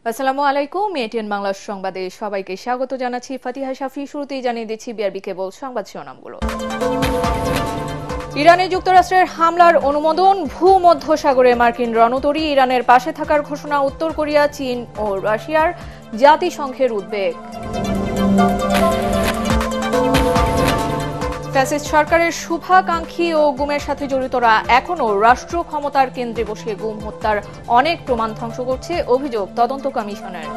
আসসালামু আলাইকুম। এটিএন বাংলা সংবাদে সবাইকে স্বাগত জানাচ্ছি। ফাতিহা শাফি। শুরুতেই জানিয়ে দিচ্ছি বিআরবি কেবল সংবাদ শিরোনামগুলো। ইরানে যুক্তরাষ্ট্রের হামলার অনুমোদন, ভূমধ্যসাগরে মার্কিন রণতরী, ইরানের পাশে থাকার ঘোষণা, উত্তর কোরিয়া, চীন ও রাশিয়ার, জাতিসংঘের উদ্বেগ। ফ্যাসিস্ট সরকারের শুভাকাঙ্ক্ষী ও গুমের সাথে জড়িতরা এখনও রাষ্ট্র ক্ষমতার কেন্দ্রে বসে গুম হত্যার অনেক প্রমাণ ধ্বংস করছে, অভিযোগ তদন্ত কমিশনের।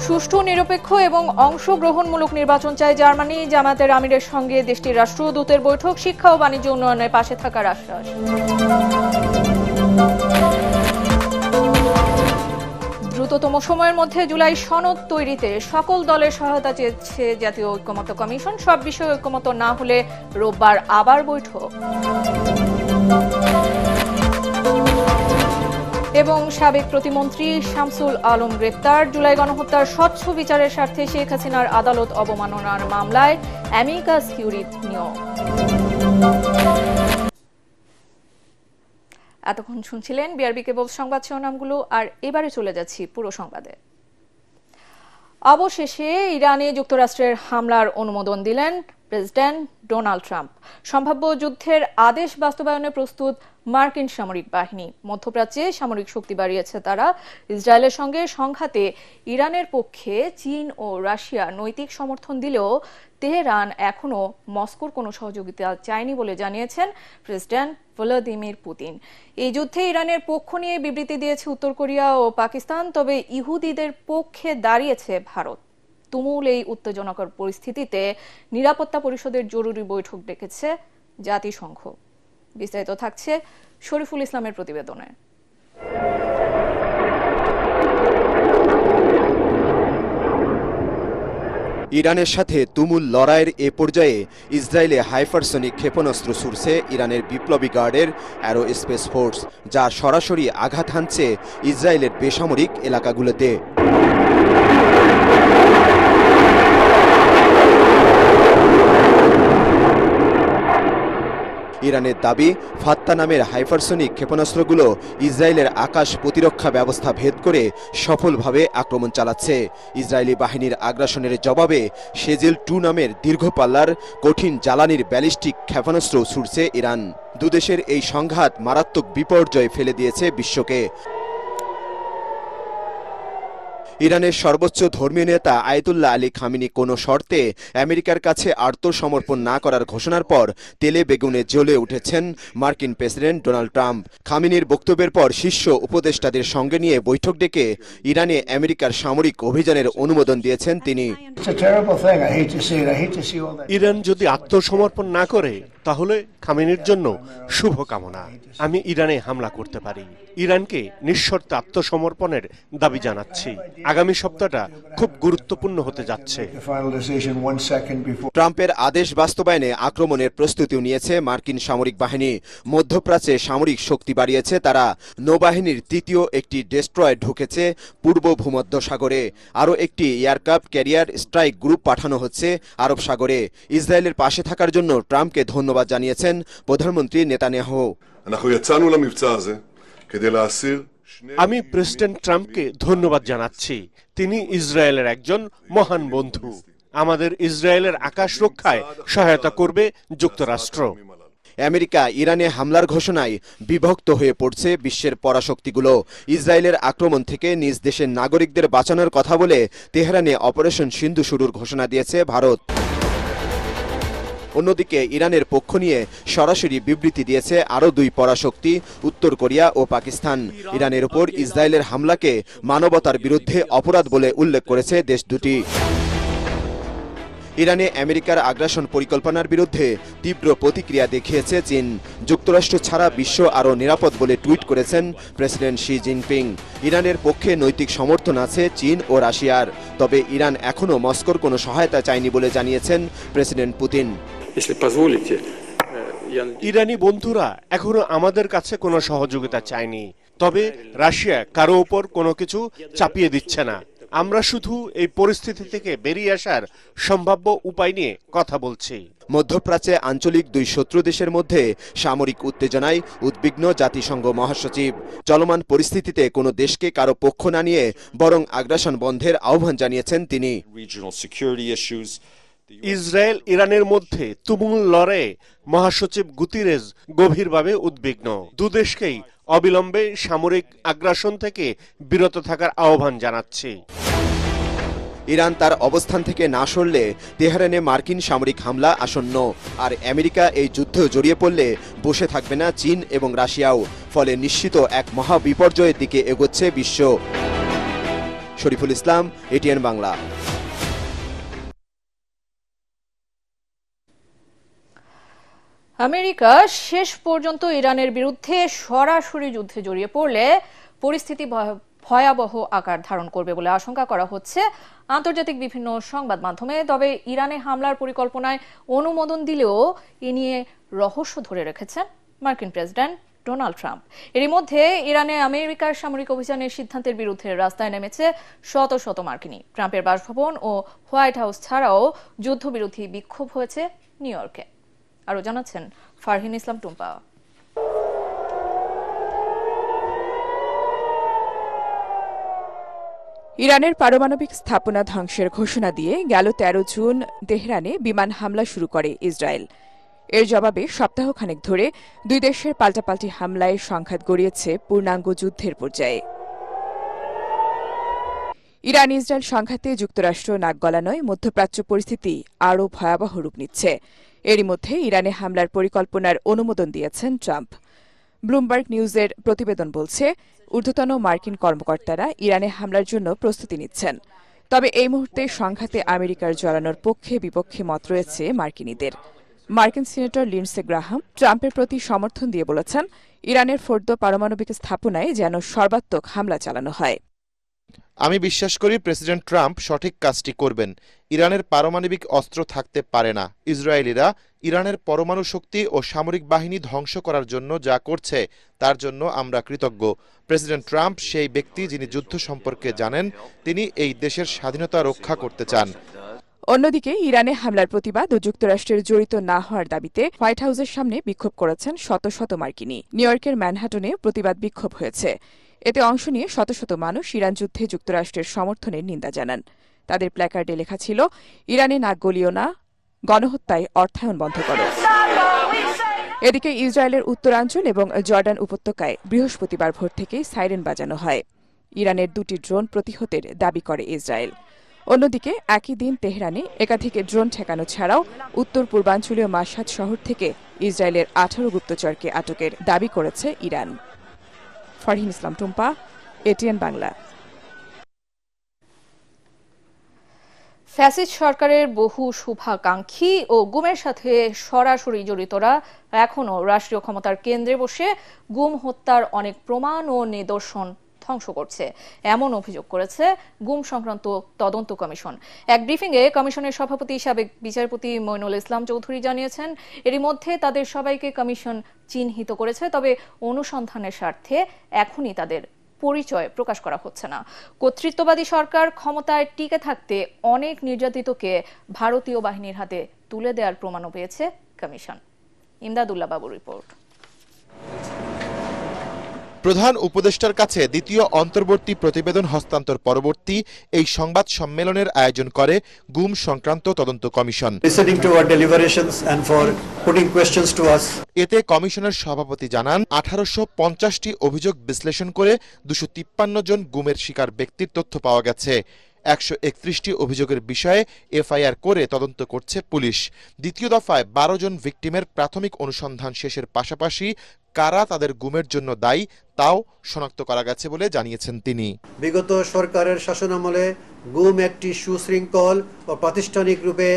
সুষ্ঠু, নিরপেক্ষ এবং অংশগ্রহণমূলক নির্বাচন চায় জার্মানি, জামায়াতের আমিরের সঙ্গে দেশটির রাষ্ট্রদূতের বৈঠক, শিক্ষা ও বাণিজ্য উন্নয়নের পাশে থাকার আশ্বাস। দ্রুততম সময়ের মধ্যে জুলাই সনদ তৈরিতে সকল দলের সহায়তা চেয়েছে জাতীয় ঐক্যমত্য কমিশন, সব বিষয়ে ঐক্যমত্য না হলে রোববার আবার বৈঠক। এবং সাবেক প্রতিমন্ত্রী শামসুল আলম গ্রেপ্তার, জুলাই গণহত্যার স্বচ্ছ বিচারের স্বার্থে শেখ হাসিনার আদালত অবমাননার মামলায় অ্যামিকাস কিউরি নিয়োগ। এতক্ষণ শুনছিলেন বিআরবি কেবল সংবাদ শিরোনামগুলো, আর এবারে চলে যাচ্ছি পুরো সংবাদে। অবশেষে ইরানে যুক্তরাষ্ট্রের হামলার অনুমোদন দিলেন প্রেসিডেন্ট ডোনাল্ড ট্রাম্প। সম্ভাব্য যুদ্ধের আদেশ বাস্তবায়নে প্রস্তুত মার্কিন সামরিক বাহিনী। মধ্যপ্রাচ্যে সামরিক শক্তি বাড়িয়েছে তারা। ইসরায়েলের সঙ্গে সংঘাতে ইরানের পক্ষে চীন ও রাশিয়া নৈতিক সমর্থন দিলেও তেহরান এখনও মস্কোর কোনো সহযোগিতা চায়নি বলে জানিয়েছেন প্রেসিডেন্ট ভ্লাদিমির পুতিন। এই যুদ্ধে ইরানের পক্ষ নিয়ে বিবৃতি দিয়েছে উত্তর কোরিয়া ও পাকিস্তান, তবে ইহুদিদের পক্ষে দাঁড়িয়েছে ভারত। তুমুল এই উত্তেজনাকর পরিস্থিতিতে নিরাপত্তা পরিষদের জরুরি বৈঠক ডেকেছে জাতিসংঘ। বিস্তারিত থাকছে শরীফুল ইসলামের প্রতিবেদনে। ইরানের সাথে তুমুল লড়াইয়ের এ পর্যায়ে ইসরায়েলে হাইপারসনিক ক্ষেপণাস্ত্র ছুড়ছে ইরানের বিপ্লবী গার্ডের অ্যারোস্পেস ফোর্স, যা সরাসরি আঘাত হানছে ইসরায়েলের বেসামরিক এলাকাগুলোতে। ইরানের দাবি, ফাত্তা নামের হাইপারসনিক ক্ষেপণাস্ত্রগুলো ইসরায়েলের আকাশ প্রতিরক্ষা ব্যবস্থা ভেদ করে সফলভাবে আক্রমণ চালাচ্ছে। ইসরায়েলি বাহিনীর আগ্রাসনের জবাবে শেজেল 2 নামের দীর্ঘপাল্লার কঠিন জ্বালানির ব্যালিস্টিক ক্ষেপণাস্ত্র ছুড়ছে ইরান। দুদেশের এই সংঘাত মারাত্মক বিপর্যয় ফেলে দিয়েছে বিশ্বকে। ইরানের সর্বোচ্চ ধর্মীয় নেতা আয়াতুল্লাহ আলী খামেনি কোনো শর্তে আমেরিকার কাছে আত্মসমর্পণ না করার ঘোষণার পর তেলে বেগুনে জ্বলে উঠেছেন মার্কিন প্রেসিডেন্ট ডোনাল্ড ট্রাম্প। খামেনির বক্তব্যের পর শীর্ষ উপদেষ্টাদের সঙ্গে নিয়ে বৈঠক ডেকে ইরানে আমেরিকার সামরিক অভিযানের অনুমোদন দিয়েছেন তিনি। ইরান যদি আত্মসমর্পণ না করে তাহলে খামেনির জন্য শুভকামনা। আমি ইরানে হামলা করতে পারি। ইরানকে নিঃশর্ত আত্মসমর্পণের দাবি জানাচ্ছি। আগামী সপ্তাহটা খুব গুরুত্বপূর্ণ হতে যাচ্ছে। ট্রাম্পের আদেশ বাস্তবায়নে আক্রমণের প্রস্তুতিও নিয়েছে মার্কিন সামরিক বাহিনী। মধ্যপ্রাচ্যে সামরিক শক্তি বাড়িয়েছে তারা। নৌবাহিনীর তৃতীয় একটি ডেস্ট্রয়ার ঢুকেছে পূর্ব ভূমধ্যসাগরে। আরও একটি এয়ারক্রাফট ক্যারিয়ার স্ট্রাইক গ্রুপ পাঠানো হচ্ছে আরব সাগরে। ইসরায়েলের পাশে থাকার জন্য ট্রাম্পকে ধন্যবাদ জানিয়েছেন প্রধানমন্ত্রী নেতানিয়াহু। আমি প্রেসিডেন্ট ট্রাম্পকে ধন্যবাদ জানাচ্ছি। তিনি ইসরায়েলের একজন মহান বন্ধু। আমাদের ইসরায়েলের আকাশ রক্ষায় সহায়তা করবে যুক্তরাষ্ট্র। আমেরিকা ইরানে হামলার ঘোষণায় বিভক্ত হয়ে পড়ছে বিশ্বের পরাশক্তিগুলো। ইসরায়েলের আক্রমণ থেকে নিজ দেশের নাগরিকদের বাঁচানোর কথা বলে তেহরানে অপারেশন সিন্ধু শুরুর ঘোষণা দিয়েছে ভারত। অন্যদিকে ইরানের পক্ষ নিয়ে সরাসরি বিবৃতি দিয়েছে আরও 2 পরাশক্তি, উত্তর কোরিয়া ও পাকিস্তান। ইরানের উপর ইসরায়েলের হামলাকে মানবতার বিরুদ্ধে অপরাধ বলে উল্লেখ করেছে দেশ দুটি। ইরানে আমেরিকার আগ্রাসন পরিকল্পনার বিরুদ্ধে তীব্র প্রতিক্রিয়া দেখিয়েছে চীন। যুক্তরাষ্ট্র ছাড়া বিশ্ব আরও নিরাপদ বলে টুইট করেছেন প্রেসিডেন্ট শি জিনপিং। ইরানের পক্ষে নৈতিক সমর্থন আছে চীন ও রাশিয়ার, তবে ইরান এখনও মস্কোর কোনো সহায়তা চায়নি বলে জানিয়েছেন প্রেসিডেন্ট পুতিন। ইরানি বন্ধুরা এখনো আমাদের কাছে কোনো সহযোগিতা চায়নি, তবে রাশিয়া কারো উপর কোনো কিছু চাপিয়ে দিচ্ছে না। আমরা শুধু এই পরিস্থিতি থেকে বেরিয়ে আসার সম্ভাব্য উপায় নিয়ে কথা বলছি। মধ্যপ্রাচ্যে আঞ্চলিক দুই শত্রু দেশের মধ্যে সামরিক উত্তেজনায় উদ্বিগ্ন জাতিসংঘ মহাসচিব। চলমান পরিস্থিতিতে কোনো দেশকে কারো পক্ষ না নিয়ে বরং আগ্রাসন বন্ধের আহ্বান জানিয়েছেন তিনি। ইসরায়েল ইরানের মধ্যে তুমুল লড়াইয়ে মহাসচিব গুতিরেজ গভীরভাবে উদ্বিগ্ন। দুদেশকেই অবিলম্বে সামরিক আগ্রাসন থেকে বিরত থাকার আহ্বান জানাচ্ছি। ইরান তার অবস্থান থেকে না সরলে তেহরানে মার্কিন সামরিক হামলা আসন্ন। আর আমেরিকা এই যুদ্ধে জড়িয়ে পড়লে বসে থাকবে না চীন এবং রাশিয়াও। ফলে নিশ্চিত এক মহা বিপর্যয়ের দিকে এগোচ্ছে বিশ্ব। শরীফুল ইসলাম, এটিএন বাংলা। আমেরিকা শেষ পর্যন্ত ইরানের বিরুদ্ধে সরাসরি যুদ্ধে জড়িয়ে পড়লে পরিস্থিতি ভয়াবহ আকার ধারণ করবে বলে আশঙ্কা করা হচ্ছে আন্তর্জাতিক বিভিন্ন সংবাদ মাধ্যমে। তবে ইরানে হামলার পরিকল্পনায় অনুমোদন দিলেও এ নিয়ে রহস্য ধরে রেখেছেন মার্কিন প্রেসিডেন্ট ডোনাল্ড ট্রাম্প। এরই মধ্যে ইরানে আমেরিকার সামরিক অভিযানের সিদ্ধান্তের বিরুদ্ধে রাস্তায় নেমেছে শত শত মার্কিনী। ট্রাম্পের বাসভবন ও হোয়াইট হাউস ছাড়াও যুদ্ধবিরোধী বিক্ষোভ হয়েছে নিউ ইয়র্কে। আরো জানাচ্ছেন ফারহিন ইসলাম টুম্পা। ইরানের পারমাণবিক স্থাপনা ধ্বংসের ঘোষণা দিয়ে গেল ১৩ জুন তেহরানে বিমান হামলা শুরু করে ইসরায়েল। এর জবাবে সপ্তাহখানেক ধরে দুই দেশের পাল্টাপাল্টি হামলায় সংঘাত গড়িয়েছে পূর্ণাঙ্গ যুদ্ধের পর্যায়ে। ইরান ইসরায়েল সংঘাতে যুক্তরাষ্ট্র নাক গলানোয় মধ্যপ্রাচ্য পরিস্থিতি আরও ভয়াবহ রূপ নিচ্ছে। এরই মধ্যে ইরানে হামলার পরিকল্পনার অনুমোদন দিয়েছেন ট্রাম্প। ব্লুমবার্গ নিউজের প্রতিবেদন বলছে, ঊর্ধ্বতন মার্কিন কর্মকর্তারা ইরানে হামলার জন্য প্রস্তুতি নিচ্ছেন। তবে এই মুহূর্তে সংঘাতে আমেরিকার জড়ানোর পক্ষে বিপক্ষে মত রয়েছে মার্কিনীদের। মার্কিন সিনেটর লিন্ডসে গ্রাহাম ট্রাম্পের প্রতি সমর্থন দিয়ে বলেছেন, ইরানের ফোর্দো পারমাণবিক স্থাপনায় যেন সর্বাত্মক হামলা চালানো হয়। আমি বিশ্বাস করি প্রেসিডেন্ট ট্রাম্প সঠিক কাজটি করবেন। ইরানের পারমাণবিক অস্ত্র থাকতে পারে না। ইসরায়েলিরা ইরানের পরমাণু শক্তি ও সামরিক বাহিনী ধ্বংস করার জন্য যা করছে তার জন্য আমরা কৃতজ্ঞ। প্রেসিডেন্ট ট্রাম্প সেই ব্যক্তি যিনি যুদ্ধ সম্পর্কে জানেন। তিনি এই দেশের স্বাধীনতা রক্ষা করতে চান। অন্যদিকে ইরানে হামলার প্রতিবাদ ও যুক্তরাষ্ট্রের জড়িত না হওয়ার দাবিতে হোয়াইট হাউসের সামনে বিক্ষোভ করেছেন শত শত মার্কিনী। নিউ ইয়র্কের ম্যানহাটনে প্রতিবাদ বিক্ষোভ হয়েছে। এতে অংশ নিয়ে শত শত মানুষ ইরান যুদ্ধে যুক্তরাষ্ট্রের সমর্থনের নিন্দা জানান। তাদের প্ল্যাকার্ডে লেখা ছিল, ইরানে নাক গলিও না, গণহত্যায় অর্থায়ন বন্ধ করো। এদিকে ইসরায়েলের উত্তরাঞ্চল এবং জর্ডান উপত্যকায় বৃহস্পতিবার ভোর থেকেই সাইরেন বাজানো হয়। ইরানের 2টি ড্রোন প্রতিহতের দাবি করে ইসরায়েল। অন্যদিকে একই দিন তেহরানে একাধিক ড্রোন ঠেকানো ছাড়াও উত্তর পূর্বাঞ্চলীয় মাশহাদ শহর থেকে ইসরায়েলের 18 গুপ্তচরকে আটকের দাবি করেছে ইরান। ফারহিন ইসলাম টুম্পা, এটিএন বাংলা। ফ্যাসিস্ট সরকারের বহু শুভাকাঙ্ক্ষী ও গুমের সাথে সরাসরি জড়িতরা এখনও রাষ্ট্রীয় ক্ষমতার কেন্দ্রে বসে গুম হত্যার অনেক প্রমাণ ও নিদর্শন ধ্বংস করছে, এমন অভিযোগ করেছে গুম সংক্রান্ত তদন্ত কমিশন। এক ব্রিফিংয়ে কমিশনের সভাপতি সাবেক বিচারপতি মইনুল ইসলাম চৌধুরী জানিয়েছেন, এরই মধ্যে তাদের সবাইকে কমিশন চিহ্নিত করেছে। তবে অনুসন্ধানের স্বার্থে এখনই তাদের পরিচয় প্রকাশ করা হচ্ছে না। কর্তৃত্ববাদী সরকার ক্ষমতায় টিকে থাকতে অনেক নির্যাতিতকে ভারতীয় বাহিনীর হাতে তুলে দেওয়ার প্রমাণও পেয়েছে কমিশন। ইমদাদুল্লাহ বাবুর রিপোর্ট। প্রধান উপদেষ্টার কাছে দ্বিতীয় অন্তর্বর্তী প্রতিবেদন হস্তান্তর পরবর্তী এই সংবাদ সম্মেলনের আয়োজন করে গুম সংক্রান্ত তদন্ত কমিশন। এতে কমিশনের সভাপতি জানান, 1850টি অভিযোগ বিশ্লেষণ করে 253 জন গুমের শিকার ব্যক্তির তথ্য পাওয়া গেছে। 131টি অভিযোগের বিষয়ে এফআইআর করে তদন্ত করছে পুলিশ। দ্বিতীয় দফায় 12 জন ভিকটিমের প্রাথমিক অনুসন্ধান শেষের পাশাপাশি কারা তাদের গুমের জন্য দায়ী তাও শনাক্ত করা গেছে বলে জানিয়েছেন তিনি। বিগত সরকারের শাসনামলে গুম একটি সুশৃঙ্খল ও প্রাতিষ্ঠানিক রূপে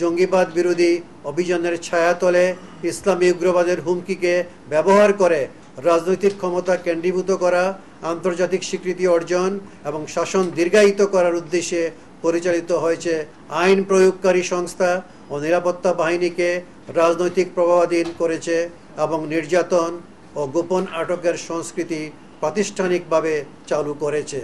জঙ্গিবাদ বিরোধী অভিযানের ছায়াতলে ইসলামী উগ্রবাদের হুমকিকে ব্যবহার করে রাজনৈতিক ক্ষমতা কেন্দ্রীভূত করা, আন্তর্জাতিক স্বীকৃতি অর্জন এবং শাসন দীর্ঘায়িত করার উদ্দেশ্যে পরিচালিত হয়েছে। আইন প্রয়োগকারী সংস্থা ও নিরাপত্তা বাহিনীকে রাজনৈতিক প্রভাবাধীন করেছে এবং নির্যাতন ও গোপন আটকের সংস্কৃতি প্রাতিষ্ঠানিকভাবে চালু করেছে।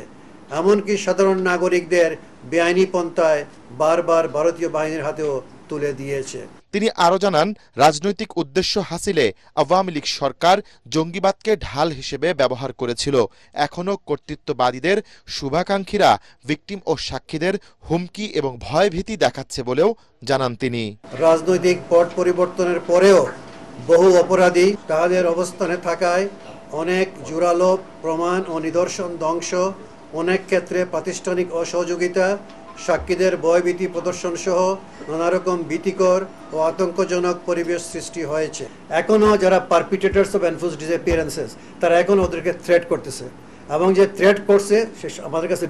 এমনকি সাধারণ নাগরিকদের বেআইনি পন্থায় বারবার ভারতীয় বাহিনীর হাতেও তুলে দিয়েছে। তিনি আরও জানান, রাজনৈতিক উদ্দেশ্য হাসিলে আওয়ামী লীগ সরকার জঙ্গিবাদকে ঢাল হিসেবে ব্যবহার করেছিল। এখনও কর্তৃত্ববাদীদের শুভাকাঙ্ক্ষীরা ভিকটিম ও সাক্ষীদের হুমকি এবং ভয়ভীতি দেখাচ্ছে বলেও জানান তিনি। রাজনৈতিক পট পরিবর্তনের পরেও বহু অপরাধী তাদের অবস্থানে থাকায় অনেক জোরালো প্রমাণ ও নিদর্শন ধ্বংস, অনেক ক্ষেত্রে প্রাতিষ্ঠানিক অসহযোগিতা, সাক্ষীদের ভয়ভীতি প্রদর্শন সহ নানারকম ভীতিকর ও আতঙ্কজনক পরিবেশ সৃষ্টি হয়েছে। এখনও যারা পারপিটেটরস অফ এনফোর্সড ডিসঅ্যাপিয়ারেন্সেস তারা এখন ওদেরকে থ্রেট করতেছে, এবং যে থ্রেট করছে সে আমাদের কাছে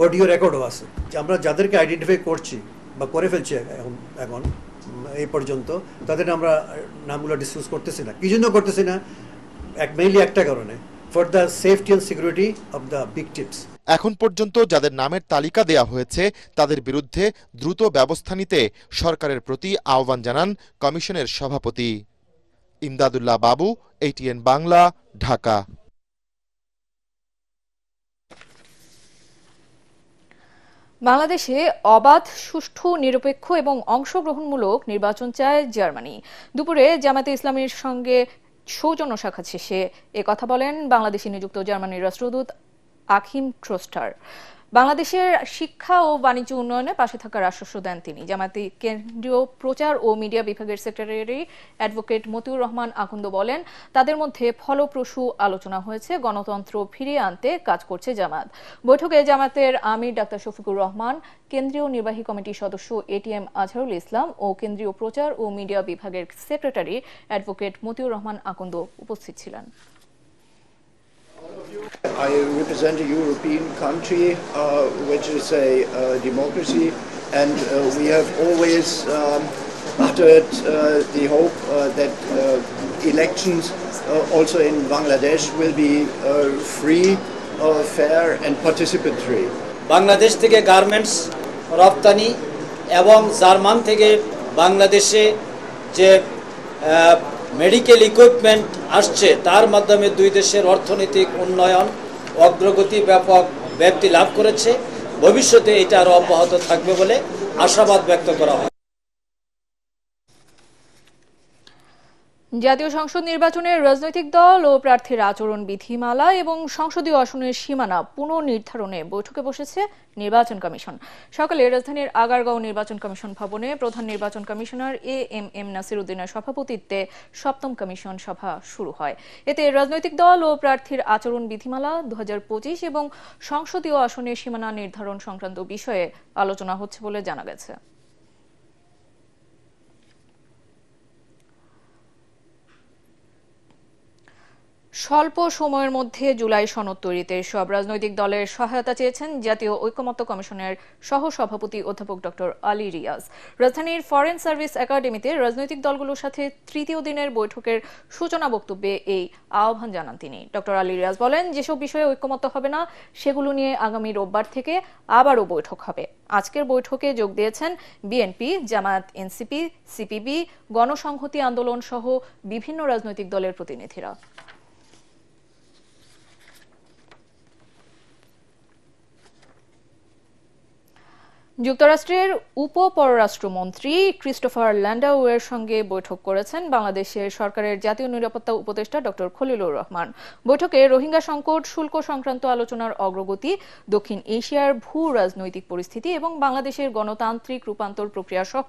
অডিও রেকর্ডও আছে। আমরা যাদেরকে আইডেন্টিফাই করছি বা করে ফেলছি এখন এই পর্যন্ত, তাদের আমরা নামগুলো ডিসক্লোজ করতেছি না। কি জন্য করতেছি না? মেইনলি একটা কারণে, for the safety and security of the victims. এখন পর্যন্ত যাদের নামের তালিকা দেয়া হয়েছে তাদের বিরুদ্ধে দ্রুত ব্যবস্থা নিতে সরকারের প্রতি আহ্বান জানান কমিশনের সভাপতি। ইমদাদুল্লাহ বাবু, ATN বাংলা, ঢাকা। বাংলাদেশে অবাধ, সুষ্ঠু, নিরপেক্ষ এবং অংশগ্রহণমূলক নির্বাচন চায় জার্মানি। দুপুরে জামায়াতে ইসলামীর সঙ্গে সৌজন্য সাক্ষাৎ শেষে একথা বলেন বাংলাদেশে নিযুক্ত জার্মানির রাষ্ট্রদূত আখিম ট্রোস্টার। বাংলাদেশের শিক্ষা ও বাণিজ্য উন্নয়নে পাশে থাকার আশ্বাস দেন তিনি। জামায়াতে কেন্দ্রীয় প্রচার ও মিডিয়া বিভাগের সেক্রেটারি অ্যাডভোকেট মতিউর রহমান আকুন্দ বলেন, তাদের মধ্যে ফলপ্রসূ আলোচনা হয়েছে, গণতন্ত্র ফিরিয়ে আনতে কাজ করছে জামায়াত। বৈঠকে জামায়াতের আমির ডাক্তার শফিকুর রহমান, কেন্দ্রীয় নির্বাহী কমিটির সদস্য ATM আজহারুল ইসলাম ও কেন্দ্রীয় প্রচার ও মিডিয়া বিভাগের সেক্রেটারি অ্যাডভোকেট মতিউর রহমান আকুন্দ উপস্থিত ছিলেন। I represent a European country which is a democracy, and we have always uttered the hope that elections also in Bangladesh will be free, fair and participatory. Bangladesh থেকে garments রপ্তানি এবং German থেকে বাংলাদেশে যে medical equipment আসছে, তার মাধ্যমে দুই দেশের অর্থনৈতিক উন্নয়ন অগ্রগতি ব্যাপক ব্যাপ্তি লাভ করেছে। ভবিষ্যতে এটা আরও অব্যাহত থাকবে বলে আশাবাদ ব্যক্ত করা হয়। জাতীয় সংসদ নির্বাচনের রাজনৈতিক দল ও প্রার্থীর আচরণ বিধিমালা এবং সংসদীয় আসনের সীমানা পুনর্নির্ধারণে বৈঠকে বসেছে নির্বাচন কমিশন। সকালে রাজধানীর আগারগাঁও নির্বাচন কমিশন ভবনে প্রধান নির্বাচন কমিশনার AMM নাসির উদ্দিনের সভাপতিত্বে সপ্তম কমিশন সভা শুরু হয়। এতে রাজনৈতিক দল ও প্রার্থীর আচরণ বিধিমালা 2025 এবং সংসদীয় আসনের সীমানা নির্ধারণ সংক্রান্ত বিষয়ে আলোচনা হচ্ছে বলে জানা গেছে। স্বল্প সময়ের মধ্যে জুলাই সনদ তৈরিতে সব রাজনৈতিক দলের সহায়তা চেয়েছেন জাতীয় ঐকমত্য কমিশনের সহসভাপতি অধ্যাপক ডক্টর আলী রিয়াজ। রাজধানীর ফরেন সার্ভিস একাডেমিতে রাজনৈতিক দলগুলোর সাথে তৃতীয় দিনের বৈঠকের সূচনা বক্তব্যে এই আহ্বান জানান তিনি। ডক্টর আলী রিয়াজ বলেন, যেসব বিষয়ে ঐকমত্য হবে না সেগুলো নিয়ে আগামী রোববার থেকে আবারও বৈঠক হবে। আজকের বৈঠকে যোগ দিয়েছেন বিএনপি, জামায়াত, এনসিপি, সিপিবি, গণসংহতি আন্দোলন সহ বিভিন্ন রাজনৈতিক দলের প্রতিনিধিরা। যুক্তরাষ্ট্রের উপ-পররাষ্ট্রমন্ত্রী ক্রিস্টোফার ল্যান্ডাউয়ের সঙ্গে বৈঠক করেছেন বাংলাদেশের সরকারের জাতীয় নিরাপত্তা উপদেষ্টা ডক্টর খলিলুর রহমান। বৈঠকে রোহিঙ্গা সংকট, শুল্ক সংক্রান্ত আলোচনার অগ্রগতি, দক্ষিণ এশিয়ার ভূ রাজনৈতিক পরিস্থিতি এবং বাংলাদেশের গণতান্ত্রিক রূপান্তর প্রক্রিয়া সহ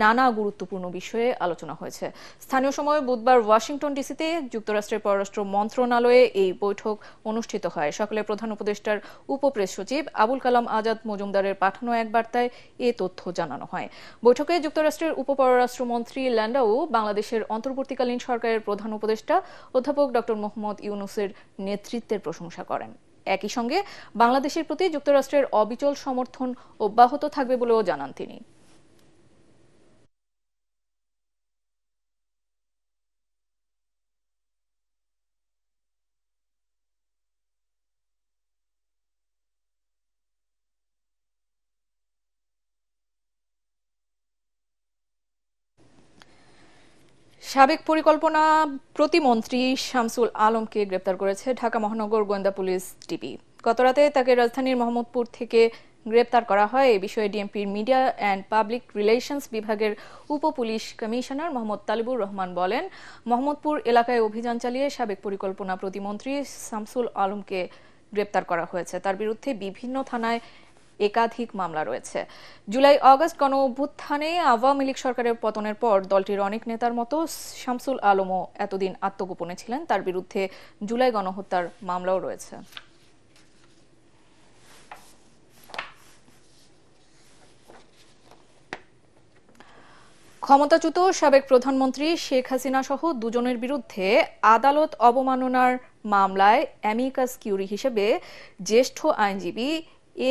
নানা গুরুত্বপূর্ণ বিষয়ে আলোচনা হয়েছে। স্থানীয় সময় বুধবার ওয়াশিংটন ডিসিতে যুক্তরাষ্ট্রের পররাষ্ট্র মন্ত্রণালয়ে এই বৈঠক অনুষ্ঠিত হয়। সকালে প্রধান উপদেষ্টার উপপ্রেস সচিব আবুল কালাম আজাদ মজুমদারের পাঠানো এক বার্তায় এ তথ্য জানানো হয়। বৈঠকে যুক্তরাষ্ট্রের উপ-পররাষ্ট্রমন্ত্রী ল্যান্ডাউ বাংলাদেশের অন্তর্বর্তীকালীন সরকারের প্রধান উপদেষ্টা অধ্যাপক ডক্টর মোহাম্মদ ইউনূসের নেতৃত্বের প্রশংসা করেন। একই সঙ্গে বাংলাদেশের প্রতি যুক্তরাষ্ট্রের অবিচল সমর্থন অব্যাহত থাকবে বলেও জানান তিনি। সাবেক পরিকল্পনা প্রতিমন্ত্রী শামসুল আলমকে গ্রেপ্তার করেছে ঢাকা মহানগর গোয়েন্দা পুলিশ ডিবি। গতরাতে তাকে রাজধানীর মোহাম্মদপুর থেকে গ্রেপ্তার করা হয়। এ বিষয়ে ডিএমপির মিডিয়া অ্যান্ড পাবলিক রিলেশনস বিভাগের উপপুলিশ কমিশনার মোহাম্মদ তালিবুর রহমান বলেন, মোহাম্মদপুর এলাকায় অভিযান চালিয়ে সাবেক পরিকল্পনা প্রতিমন্ত্রী শামসুল আলমকে গ্রেপ্তার করা হয়েছে। তার বিরুদ্ধে বিভিন্ন থানায় একাধিক মামলা রয়েছে। জুলাই আগস্ট গণ অভ্যুত্থানে আওয়ামী লীগ সরকারের পতনের পর দলটির অনেক নেতার মতো শামসুল আলমও এতদিন আত্মগোপনে ছিলেন। তার বিরুদ্ধে জুলাই গণহত্যার মামলাও রয়েছে। ক্ষমতাচ্যুত সাবেক প্রধানমন্ত্রী শেখ হাসিনা সহ দুজনের বিরুদ্ধে আদালত অবমাননার মামলায় অ্যামিকাস কিউরি হিসেবে জ্যেষ্ঠ আইনজীবী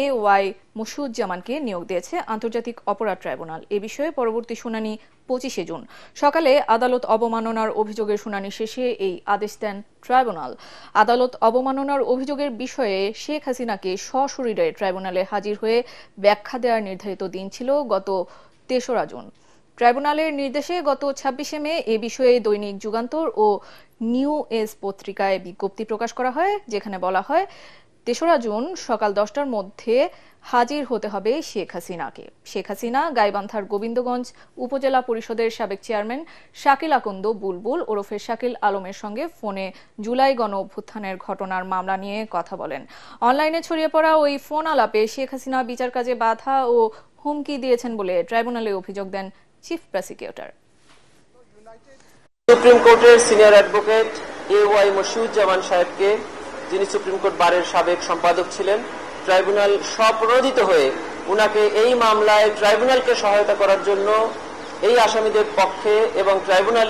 AY মশিউজ্জামানকে নিয়োগ দিয়েছে আন্তর্জাতিক অপরাধ ট্রাইব্যুনাল। এ বিষয়ে পরবর্তী শুনানি 25 জুন। সকালে আদালত অবমাননার অভিযোগের শুনানি শেষে এই আদেশ দেন ট্রাইব্যুনাল। আদালত অবমাননার অভিযোগের বিষয়ে শেখ হাসিনাকে সশরীরে ট্রাইব্যুনালে হাজির হয়ে ব্যাখ্যা দেওয়ার নির্ধারিত দিন ছিল গত 3রা জুন। ট্রাইব্যুনালের নির্দেশে গত 26 মে এ বিষয়ে দৈনিক যুগান্তর ও নিউ এজ পত্রিকায় বিজ্ঞপ্তি প্রকাশ করা হয়, যেখানে বলা হয় 3রা জুন সকাল 10টার মধ্যে হাজির হতে হবে শেখ হাসিনাকে। শেখ হাসিনা গাইবান্ধার গোবিন্দগঞ্জ উপজেলা পরিষদের সাবেক চেয়ারম্যান শাকিল আকন্দ বুলবুল ওরফে শাকিল আলমের সঙ্গে ফোনে জুলাই গণ অভ্যুত্থানের ঘটনার মামলা নিয়ে কথা বলেন। অনলাইনে ছড়িয়ে পড়া ওই ফোন আলাপে শেখ হাসিনা বিচার কাজে বাধা ও হুমকি দিয়েছেন বলে ট্রাইব্যুনালে অভিযোগ দেন চিফ প্রসিকিউটর। সুপ্রিম কোর্টের সিনিয়র অ্যাডভোকেট AY মশিউজ্জামান সাহেবকে, যিনি সুপ্রিম কোর্ট বারের সাবেক সম্পাদক ছিলেন, ট্রাইব্যুনাল স্বপ্রণোদিত হয়ে উনাকে এই মামলায় ট্রাইব্যুনালকে সহায়তা করার জন্য এই আসামিদের পক্ষে এবং ট্রাইব্যুনাল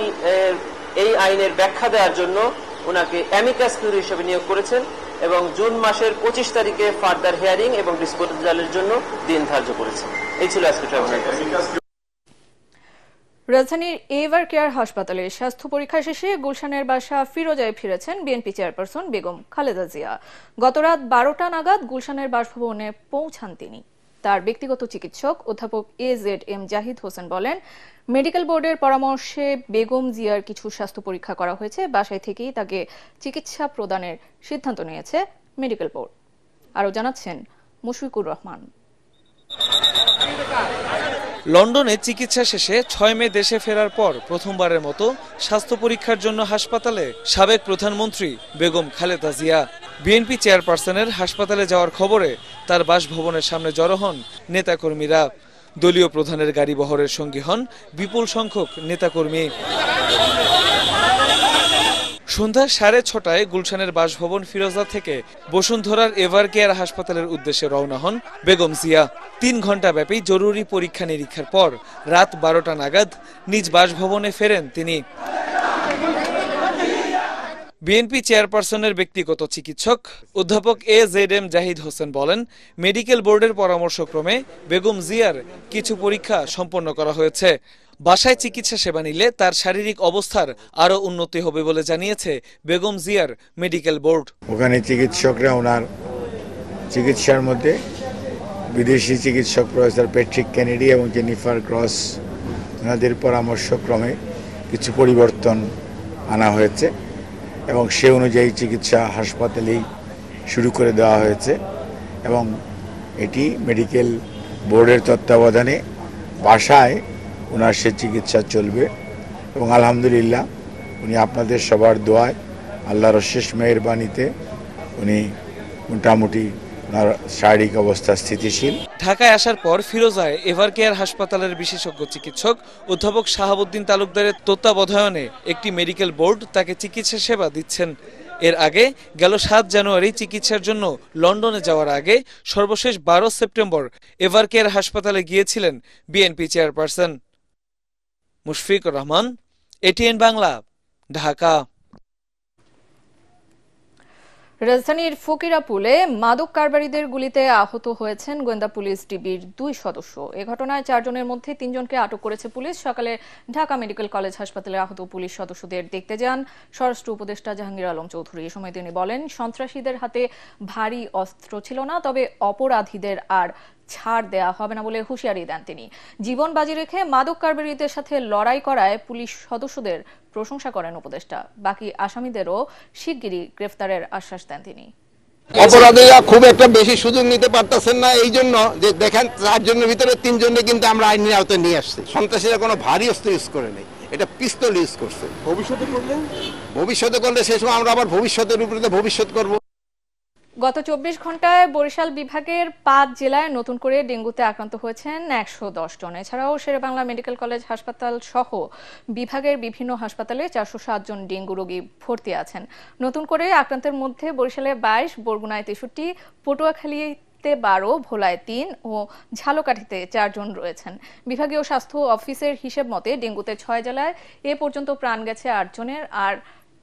এই আইনের ব্যাখ্যা দেওয়ার জন্য উনাকে অ্যামিকাস কিউরি হিসেবে নিয়োগ করেছেন এবং জুন মাসের 25 তারিখে ফার্দার হিয়ারিং এবং ডিসপোজালের জন্য দিন ধার্য করেছেন। এই ছিল আজকে ট্রাইব্যুনাল। রাজধানীর এভার কেয়ার হাসপাতালে স্বাস্থ্য পরীক্ষা শেষে গুলশানের বাসা ফিরোজায় ফিরেছেন বিএনপি চেয়ারপারসন বেগম খালেদা জিয়া। গতরাত 12টা নাগাদ গুলশানের বাসভবনে পৌঁছান তিনি। তার ব্যক্তিগত চিকিৎসক অধ্যাপক AZM জাহিদ হোসেন বলেন, মেডিকেল বোর্ডের পরামর্শে বেগম জিয়ার কিছু স্বাস্থ্য পরীক্ষা করা হয়েছে। বাসায় থেকেই তাকে চিকিৎসা প্রদানের সিদ্ধান্ত নিয়েছে মেডিকেল বোর্ড। আরও জানাচ্ছেন মুশফিকুর রহমান। লন্ডনে চিকিৎসা শেষে 6 মে দেশে ফেরার পর প্রথমবারের মতো স্বাস্থ্য পরীক্ষার জন্য হাসপাতালে সাবেক প্রধানমন্ত্রী বেগম খালেদা জিয়া। বিএনপি চেয়ারপারসনের হাসপাতালে যাওয়ার খবরে তার বাসভবনের সামনে জড়ো হন নেতাকর্মীরা। দলীয় প্রধানের গাড়ি বহরের সঙ্গী হন বিপুল সংখ্যক নেতাকর্মী। সন্ধ্যা 6:30টায় গুলশানের বাসভবন ফিরোজা থেকে বসুন্ধরার এভার কেয়ার হাসপাতালের উদ্দেশ্যে রওনা হন বেগম জিয়া। 3 ঘণ্টা ব্যাপী জরুরি পরীক্ষা নিরীক্ষার পর রাত 12টা নাগাদ নিজ বাসভবনে ফেরেন তিনি। বিএনপি চেয়ারপারসনের ব্যক্তিগত চিকিৎসক অধ্যাপক AZM জাহিদ হোসেন বলেন, মেডিকেল বোর্ডের পরামর্শক্রমে বেগম জিয়ার কিছু পরীক্ষা সম্পন্ন করা হয়েছে। বাসায় চিকিৎসা সেবা নিলে তার শারীরিক অবস্থার আরো উন্নতি হবে বলে জানিয়েছে বেগম জিয়ার মেডিকেল বোর্ড। ওখানে চিকিৎসকরা ওনার চিকিৎসার মধ্যে বিদেশি চিকিৎসক প্রফেসর প্যাট্রিক কেনেডি এবং জেনিফার ক্রস ওনাদের পরামর্শক্রমে কিছু পরিবর্তন আনা হয়েছে এবং সে অনুযায়ী চিকিৎসা হাসপাতালেই শুরু করে দেওয়া হয়েছে এবং এটি মেডিকেল বোর্ডের তত্ত্বাবধানে বাসায় ওনার সে চিকিৎসা চলবে এবং আলহামদুলিল্লাহ উনি আপনাদের সবার দোয়ায় আল্লাহর অশেষ মেহেরবানিতে উনি মোটামুটি ওনার শারীরিক অবস্থা স্থিতিশীল। ঢাকায় আসার পর ফিরোজায় এভার কেয়ার হাসপাতালের বিশেষজ্ঞ চিকিৎসক অধ্যাপক শাহাবুদ্দিন তালুকদারের তত্ত্বাবধানে একটি মেডিকেল বোর্ড তাকে চিকিৎসা সেবা দিচ্ছেন। এর আগে গেল 7 জানুয়ারি চিকিৎসার জন্য লন্ডনে যাওয়ার আগে সর্বশেষ 12 সেপ্টেম্বর এভার কেয়ার হাসপাতালে গিয়েছিলেন BNP chairperson. Mushfiqur Rahman, ATN Bangla, Dhaka. রাজধানীর ফকিরাপুলে মাদক কারবারিদের গুলিতে আহত হয়েছেন গোয়েন্দা পুলিশ ডিবির 2 সদস্য। এ ঘটনায় 4 জনের মধ্যে 3 জনকে আটক করেছে পুলিশ। সকালে ঢাকা মেডিকেল কলেজ হাসপাতালে আহত পুলিশ সদস্যদের দেখতে যান স্বরাষ্ট্র উপদেষ্টা জাহাঙ্গীর আলম চৌধুরী। এ সময় তিনি বলেন, সন্ত্রাসীদের হাতে ভারী অস্ত্র ছিল না, তবে অপরাধীদের আর ছাড় দেয়া হবে না বলে হুঁশিয়ারি দেন তিনি। জীবন বাজি রেখে মাদক কারবারিদের সাথে লড়াই করায় পুলিশ সদস্যদের প্রশংসা করেন উপদেষ্টা। বাকি আসামিদেরও শিগগিরই গ্রেফতারের আশ্বাস দেন তিনি। অপরাধীরা খুব একটা বেশি সুযোগ নিতে পারতেছেন না, এই জন্য যে দেখেন 4 জনের ভিতরে 3 জনকে কিন্তু আমরা আইনের আওতায় নিয়ে আসছি। সন্ত্রাসীরা কোনো ভারী অস্ত্র ইউজ করে নেই, এটা পিস্তল ইউজ করছে। ভবিষ্যতে করলে সেই সময় আমরা আবার ভবিষ্যতের উপরে ভবিষ্যৎ করব। গত 24 ঘন্টায় বরিশাল বিভাগের 5 জেলায় নতুন করে ডেঙ্গুতে আক্রান্ত হয়েছেন 110 জন। এছাড়াও শেরেবাংলা মেডিকেল কলেজ হাসপাতাল সহ বিভাগের বিভিন্ন হাসপাতালে 407 জন ডেঙ্গু রোগী ভর্তি আছেন। নতুন করে আক্রান্তের মধ্যে বরিশালে 22, বরগুনায় 63, পটুয়াখালীতে 12, ভোলায় 3 ও ঝালকাঠিতে 4 জন রয়েছেন। বিভাগীয় স্বাস্থ্য অফিসের হিসেব মতে ডেঙ্গুতে 6 জেলায় এ পর্যন্ত প্রাণ গেছে 8 জনের, আর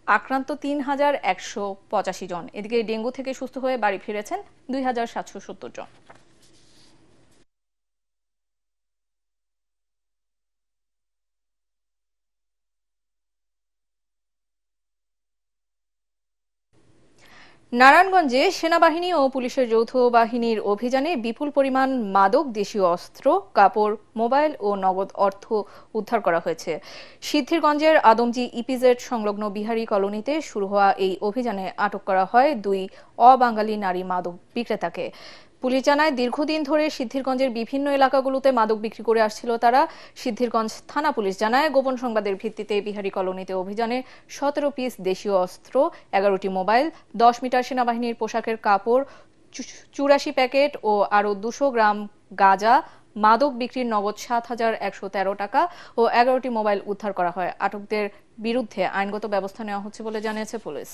আক্রান্ত 3185 জন। এদিকে ডেঙ্গু থেকে সুস্থ হয়ে বাড়ি ফিরেছেন 2770 জন। নারায়ণগঞ্জে সেনাবাহিনী ও পুলিশের যৌথ বাহিনীর অভিযানে বিপুল পরিমাণ মাদক, দেশীয় অস্ত্র, কাপড়, মোবাইল ও নগদ অর্থ উদ্ধার করা হয়েছে। সিদ্ধিরগঞ্জের আদমজি ইপিজেড সংলগ্ন বিহারী কলোনিতে শুরু হওয়া এই অভিযানে আটক করা হয় 2 অবাঙালি নারী মাদক বিক্রেতাকে। পুলিশ জানায়, দীর্ঘদিন ধরে সিদ্ধিরগঞ্জের বিভিন্ন এলাকাগুলোতে মাদক বিক্রি করে আসছিল তারা। সিদ্ধিরগঞ্জ থানা পুলিশ জানায়, গোপন সংবাদের ভিত্তিতে বিহারী কলোনিতে অভিযানে 17 পিস দেশীয় অস্ত্র, 11টি মোবাইল, 10 মিটার সেনাবাহিনীর পোশাকের কাপড়, 84 প্যাকেট ও আরও 200 গ্রাম গাঁজা, মাদক বিক্রির নগদ 7,113 টাকা ও 11টি মোবাইল উদ্ধার করা হয়। আটকদের বিরুদ্ধে আইনগত ব্যবস্থা নেওয়া হচ্ছে বলে জানিয়েছে পুলিশ।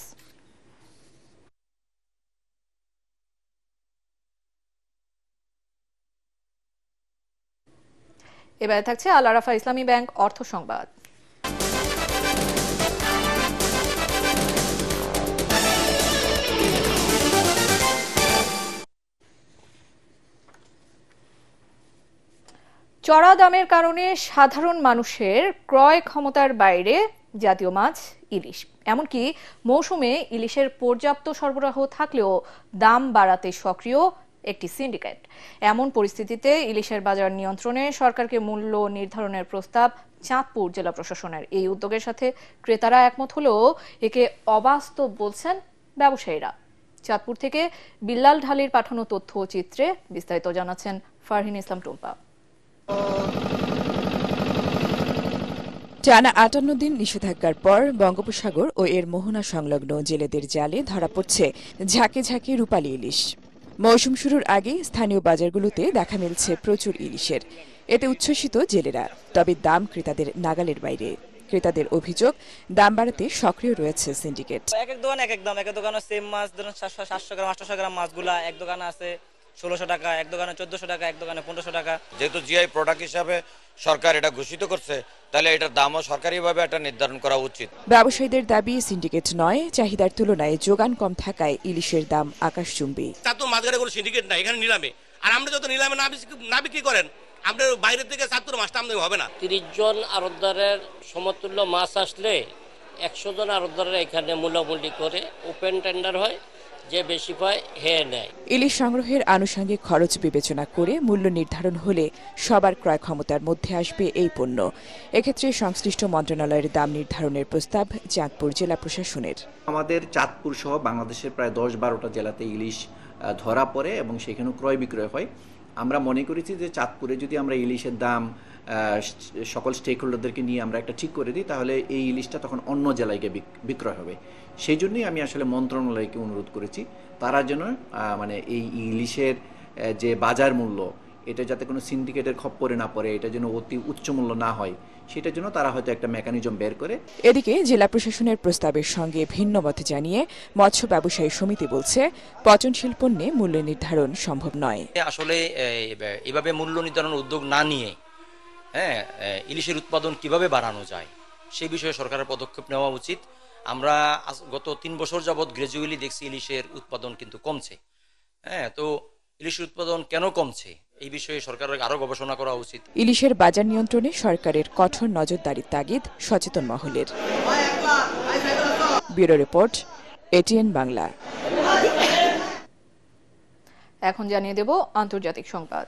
এবারে থাকছে আল আরাফা ইসলামী ব্যাংক অর্থ সংবাদ। চড়া দামের কারণে সাধারণ মানুষের ক্রয় ক্ষমতার বাইরে জাতীয় মাছ ইলিশ। এমনকি মৌসুমে ইলিশের পর্যাপ্ত সরবরাহ থাকলেও দাম বাড়াতে সক্রিয় একটি সিন্ডিকেট। এমন পরিস্থিতিতে ইলিশের বাজার নিয়ন্ত্রণে সরকারকে মূল্য নির্ধারণের প্রস্তাব চাঁদপুর জেলা প্রশাসনের। এই উদ্যোগের সাথে ক্রেতারা একমত হলেও একে অবাস্তব বলছেন ব্যবসায়ীরা। চাঁদপুর থেকে বিল্লাল ঢালির পাঠানো তথ্য ও চিত্রে বিস্তারিত জানাচ্ছেন ফারহিন ইসলাম টুম্পা। টানা 58 দিন নিষেধাজ্ঞার পর বঙ্গোপসাগর ও এর মোহনা সংলগ্ন জেলেদের জালে ধরা পড়ছে ঝাঁকে ঝাঁকে রূপালী ইলিশ। মৌসুম শুরুর আগে স্থানীয় বাজারগুলোতে দেখা মিলছে প্রচুর ইলিশের। এতে উচ্ছ্বসিত জেলেরা, তবে দাম ক্রেতাদের নাগালের বাইরে। ক্রেতাদের অভিযোগ, দাম বাড়াতে সক্রিয় রয়েছে সিন্ডিকেট। এক এক দোকান এক এক দাম। এক দোকানে সেম মাছ ধরুন 700 গ্রাম 800 গ্রাম মাছগুলা এক দোকানে আছে 1600 টাকা, এক দোকানে 1400 টাকা, এক দোকানে 1500 টাকা। যেহেতু জিআই প্রোডাক্ট হিসাবে সরকার এটা ঘোষিত করছে, তাহলে এটার দামও সরকারিভাবে একটা নির্ধারণ করা উচিত। ব্যবসায়ীদের দাবি, সিন্ডিকেট নয়, চাহিদার তুলনায় যোগান কম থাকায় ইলিশের দাম আকাশচুম্বী। তার তো মাঝখানে কোনো সিন্ডিকেট নাই, এখানে নিলামে। আর আমরা যত নিলামে না বিক্রি করেন, আপনার বাইরে থেকে 7 মাছটা আমদানি হবে না। 30 জন আড়তদারের সমতুল্য মাছ আসলে 100 জন আড়তদারের এখানে মূল্যমূল্য করে ওপেন টেন্ডার হয়, যে বেশি পায় হে নেয়। ইলিশ সংগ্রহের আনুষঙ্গিক খরচ বিবেচনা করে মূল্য নির্ধারণ হলে সবার ক্রয় ক্ষমতার মধ্যে আসবে এই পণ্য। এক্ষেত্রে সংশ্লিষ্ট মন্ত্রণালয়ের দাম নির্ধারণের প্রস্তাব চাঁদপুর জেলা প্রশাসনের। আমাদের চাঁদপুর সহ বাংলাদেশের প্রায় 10-12টা জেলাতে ইলিশ ধরা পড়ে এবং সেখানেও ক্রয় বিক্রয় হয়। আমরা মনে করেছি যে চাঁদপুরে যদি আমরা ইলিশের দাম সকল স্টেক হোল্ডারদেরকে নিয়ে আমরা একটা ঠিক করে দিই, তাহলে এই ইলিশটা তখন অন্য জেলায় গিয়ে বিক্রয় হবে। সেই জন্যই আমি আসলে মন্ত্রণালয়কে অনুরোধ করেছি, তারা যেন মানে এই ইলিশের যে বাজার মূল্য, এটা যাতে কোনো সিন্ডিকেটের খপ্পরে না পড়ে, এটা যেন অতি উচ্চ মূল্য না হয়, সেটার জন্য তারা হয়তো একটা মেকানিজম বের করে। এদিকে জেলা প্রশাসনের প্রস্তাবের সঙ্গে ভিন্ন মত জানিয়ে মৎস্য ব্যবসায়ী সমিতি বলছে, পচনশীল পণ্যে মূল্য নির্ধারণ সম্ভব নয়। আসলে এভাবে মূল্য নির্ধারণ উদ্যোগ না নিয়ে ইলিশের উৎপাদন কিভাবে বাড়ানো যায় সেই বিষয়ে সরকারের পদক্ষেপ নেওয়া উচিত। আমরা গত 3 বছর যাবৎ গ্রাজুয়ালি দেখছি ইলিশের উৎপাদন কিন্তু কমছে। তো ইলিশের উৎপাদন কেন কমছে এই বিষয়ে সরকারের আরো গবেষণা করা উচিত। ইলিশের বাজার নিয়ন্ত্রণে সরকারের কঠোর নজরদারির তাগিদ সচেতন মহলের। Bureau report, ATN Bangla. এখন জানিয়ে দেব আন্তর্জাতিক সংবাদ।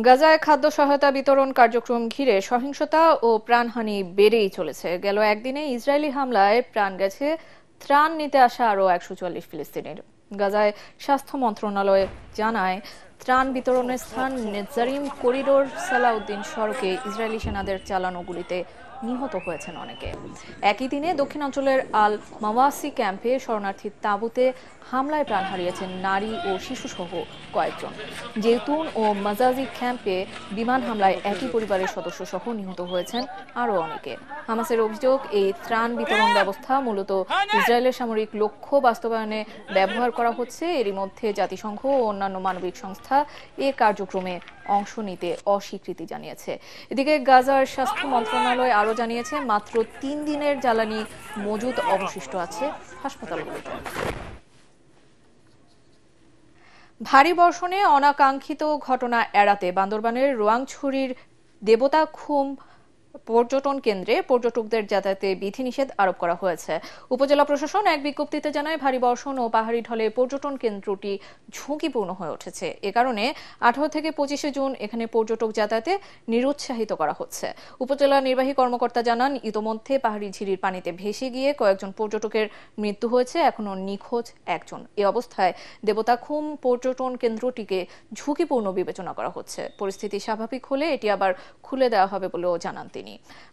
গাজায় খাদ্য সহায়তা বিতরণ কার্যক্রম ঘিরে সহিংসতা ও প্রাণহানি বেড়েই চলেছে। গেল একদিনে ইসরায়েলি হামলায় প্রাণ গেছে ত্রাণ নিতে আসা আরও 144 ফিলিস্তিনির। গাজায় স্বাস্থ্য মন্ত্রণালয় জানায়, ত্রাণ বিতরণের স্থান নেজারিম করিডোর সালাউদ্দিন সড়কে ইসরায়েলি সেনাদের চালানো গুলিতে নিহত হয়েছেন অনেকে। একই দিনে দক্ষিণাঞ্চলের আল মাওয়াসি ক্যাম্পে শরণার্থীর তাঁবুতে হামলায় প্রাণ হারিয়েছেন নারী ও শিশুসহ কয়েকজন। জেতুন ও মাজাজি ক্যাম্পে বিমান হামলায় একই পরিবারের সদস্য সহ নিহত হয়েছেন আরও অনেকে। হামাসের অভিযোগ, এই ত্রাণ বিতরণ ব্যবস্থা মূলত ইসরায়েলের সামরিক লক্ষ্য বাস্তবায়নে ব্যবহার করা হচ্ছে। এরই মধ্যে জাতিসংঘ ও অন্যান্য মানবিক সংস্থা এ কার্যক্রমে অংশ নিতে অস্বীকৃতি জানিয়েছে। এদিকে গাজার স্বাস্থ্য মন্ত্রণালয় আরও জানিয়েছে, মাত্র 3 দিনের জ্বালানি মজুদ অবশিষ্ট আছে হাসপাতালগুলোতে। ভারী বর্ষণে অনাকাঙ্ক্ষিত ঘটনা এড়াতে বান্দরবানের রোয়াংছড়ির দেবতাখুম পর্যটন কেন্দ্রে পর্যটকদের যাতায়াতে বিধিনিষেধ আরোপ করা হয়েছে। উপজেলা প্রশাসন এক বিজ্ঞপ্তিতে জানায়, ভারী বর্ষণ ও পাহাড়ি ঢলে পর্যটন কেন্দ্রটি ঝুঁকিপূর্ণ হয়ে উঠেছে। এ কারণে 18 থেকে 25 জুন এখানে পর্যটক যাতায়াতে নিরুৎসাহিত করা হচ্ছে। উপজেলা নির্বাহী কর্মকর্তা জানান, ইতোমধ্যে পাহাড়ি ঝিরির পানিতে ভেসে গিয়ে কয়েকজন পর্যটকের মৃত্যু হয়েছে, এখনো নিখোঁজ একজন। এ অবস্থায় দেবতাখুম পর্যটন কেন্দ্রটিকে ঝুঁকিপূর্ণ বিবেচনা করা হচ্ছে। পরিস্থিতি স্বাভাবিক হলে এটি আবার খুলে দেওয়া হবে বলেও জানান তিনি।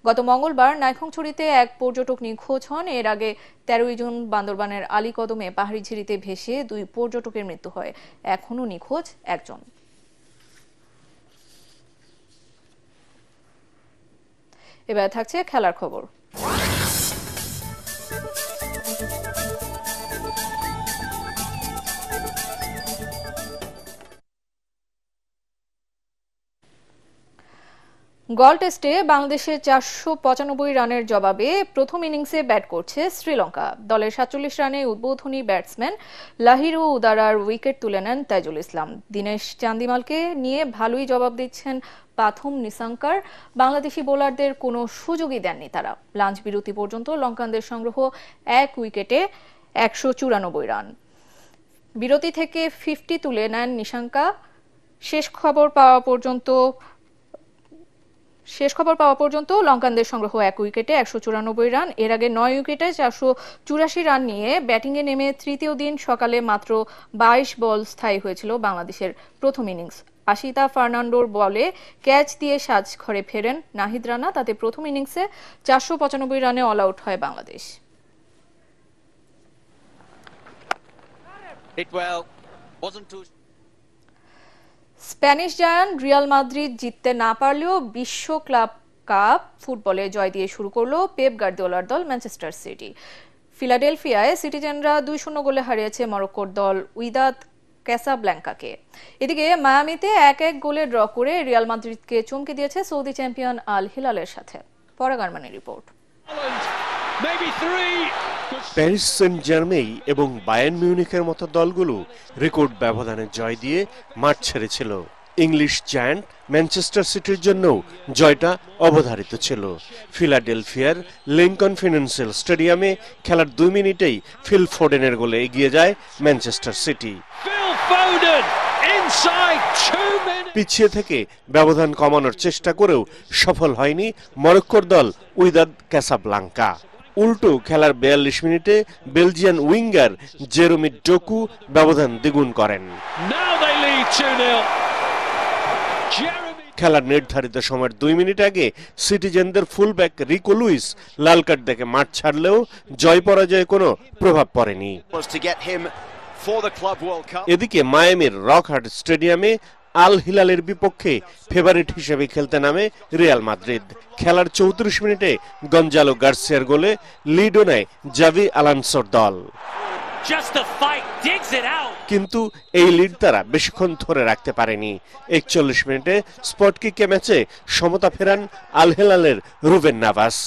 গত মঙ্গলবার নাইখংছড়িতে এক পর্যটক নিখোঁজ হন। এর আগে 13 জুন বান্দরবানের আলীকদমে পাহাড়ি ঝিরিতে ভেসে 2 পর্যটকের মৃত্যু হয়, এখনো নিখোঁজ একজন। এবার থাকছে খেলার খবর। গল টেস্টে বাংলাদেশের 495 রানের জবাবে প্রথম ইনিংসে ব্যাট করছে শ্রীলঙ্কা। দলের 47 রানে উদ্বোধনী ব্যাটসম্যান লাহিরু উদারার উইকেট তুলে নেন তাইজুল ইসলাম। দীনেশ চান্দিমালকে নিয়ে ভালোই জবাব দিচ্ছেন পাথুম নিসাঙ্কার। বাংলাদেশি বোলারদের কোনো সুযোগই দেননি তারা। লাঞ্চ বিরতি পর্যন্ত লঙ্কানদের সংগ্রহ 1 উইকেটে 194 রান। বিরতি থেকে 50 তুলে নেন নিসাঙ্কা। শেষ খবর পাওয়া পর্যন্ত লঙ্কানদের সংগ্রহ 1 উইকেটে 194 রান। এর আগে 9 উইকেটে 484 রান নিয়ে ব্যাটিংয়ে নেমে তৃতীয় দিন সকালে মাত্র 22 বল স্থায়ী হয়েছিল বাংলাদেশের প্রথম ইনিংস। আশিতা ফার্নান্ডোর বলে ক্যাচ দিয়ে সাজঘরে ফেরেন নাহিদ রানা। তাতে প্রথম ইনিংসে 495 রানে অল আউট হয় Bangladesh. Spanish giant Real Madrid জিততে না পারলেও বিশ্ব ক্লাব কাপ ফুটবলে জয় দিয়ে শুরু করলো পেপ গার্দিওলার দল ম্যানচেস্টার সিটি। ফিলাডেলফিয়ায় সিটিজেনরা 2-0 গোলে হারিয়েছে মরক্কোর দল উইদাদ ক্যাসাব্ল্যাঙ্কাকে। এদিকে মায়ামিতে 1-1 গোলে ড্র করে রিয়াল মাদ্রিদকে চমকে দিয়েছে সৌদি চ্যাম্পিয়ন আল হিলালের সাথে। পরাগ আরমানের রিপোর্ট। প্যারিস সেন্ট জার্মেই এবং বায়ার্ন মিউনিখের মতো দলগুলো রেকর্ড ব্যবধানে জয় দিয়ে মাঠ ছেড়েছিল। ইংলিশ জায়ান্ট ম্যানচেস্টার সিটির জন্য জয়টা অবধারিত ছিল। ফিলাডেলফিয়ার লিংকন ফিনান্সিয়াল স্টেডিয়ামে খেলার 2 মিনিটেই ফিল ফোডেনের গোলে এগিয়ে যায় ম্যানচেস্টার সিটি। পিছিয়ে থেকে ব্যবধান কমানোর চেষ্টা করেও সফল হয়নি মরক্কোর দল উইদাদ ক্যাসাব্লাঙ্কা। উল্টো খেলার 42 মিনিটে বেলজিয়ান উইঙ্গার জেরোমি ডোকু ব্যবধান দ্বিগুণ করেন। খেলার নির্ধারিত সময়ের 2 মিনিট আগে সিটিজেনদের ফুলব্যাক রিকো লুইস লাল কার্ড দেখে মাঠ ছাড়লেও জয় পরাজয়ে কোনো প্রভাব পড়েনি। এদিকে মায়ামির রকহার্ট স্টেডিয়ামে আল হিলালের বিপক্ষে ফেভারিট হিসেবে খেলতে নামে রিয়াল মাদ্রিদ। খেলার 34 মিনিটে গঞ্জালো গার্সিয়ার গোলে লিডও নেয় জাভি আলানসোর দল। কিন্তু এই লিড তারা বেশিক্ষণ ধরে রাখতে পারেনি। 41 মিনিটে স্পট কিকে ম্যাচে সমতা ফেরান আল হিলালের Ruben Navas.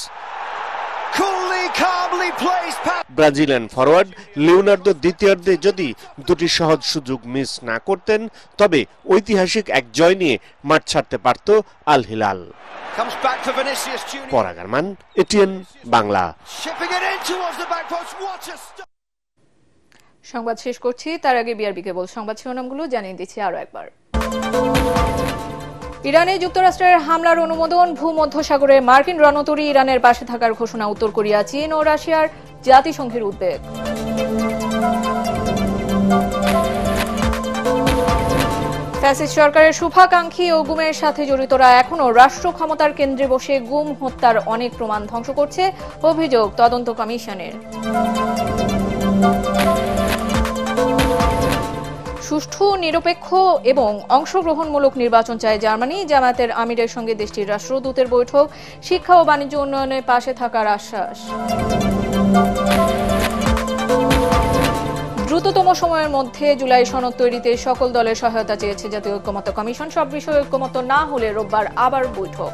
Brazilian forward Leonardo দ্বিতীয়ার্ধে যদি 2টি সহজ সুযোগ মিস না করতেন, তবে ঐতিহাসিক এক জয় নিয়ে মাঠ ছাড়তে পারত আল হিলাল। পরাগ আরমান, এটিএন বাংলা। সংবাদ শেষ করছি, তার আগে বিআরবি কেবল সংবাদ শিরোনামগুলো জানিয়ে দিচ্ছি আরো একবার। ইরানে যুক্তরাষ্ট্রের হামলার অনুমোদন, ভূমধ্যসাগরে মার্কিন রণতরী ইরানের পাশে থাকার ঘোষণা, উত্তর কোরিয়া, চীন ও রাশিয়ার জাতিসংঘের উদ্বেগ। ফ্যাসিস্ট সরকারের শুভাকাঙ্ক্ষী ও গুমের সাথে জড়িতরা এখনও রাষ্ট্র ক্ষমতার কেন্দ্রে বসে গুম হত্যার অনেক প্রমাণ ধ্বংস করছে, অভিযোগ তদন্ত কমিশনের। সুষ্ঠু, নিরপেক্ষ এবং অংশগ্রহণমূলক নির্বাচন চায় জার্মানি। জামায়াতের আমিরের সঙ্গে দেশটির রাষ্ট্রদূতের বৈঠক, শিক্ষা ও বাণিজ্য উন্নয়নে পাশে থাকার আশ্বাস। দ্রুততম সময়ের মধ্যে জুলাই সনদ তৈরিতে সকল দলের সহায়তা চেয়েছে জাতীয় ঐক্যমত্য কমিশন। সব বিষয়ে ঐক্যমত্য না হলে রোববার আবার বৈঠক।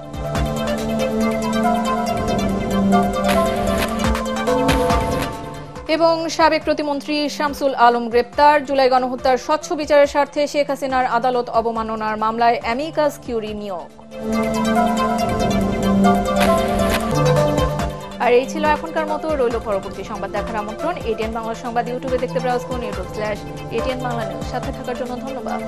এবং সাবেক প্রতিমন্ত্রী শামসুল আলম গ্রেপ্তার। জুলাই গণহত্যার স্বচ্ছ বিচারের স্বার্থে শেখ হাসিনার আদালত অবমাননার মামলায় অ্যামিকাস কিউরি নিয়োগ। আর এই ছিল এখনকার মতো। রইল পরবর্তী সংবাদ দেখার আমন্ত্রণ। এটিএন বাংলা সংবাদ ইউটিউবে দেখতে ব্রাউজ করুন, youtube/ATN বাংলা নিউজ। সাথে থাকার জন্য ধন্যবাদ।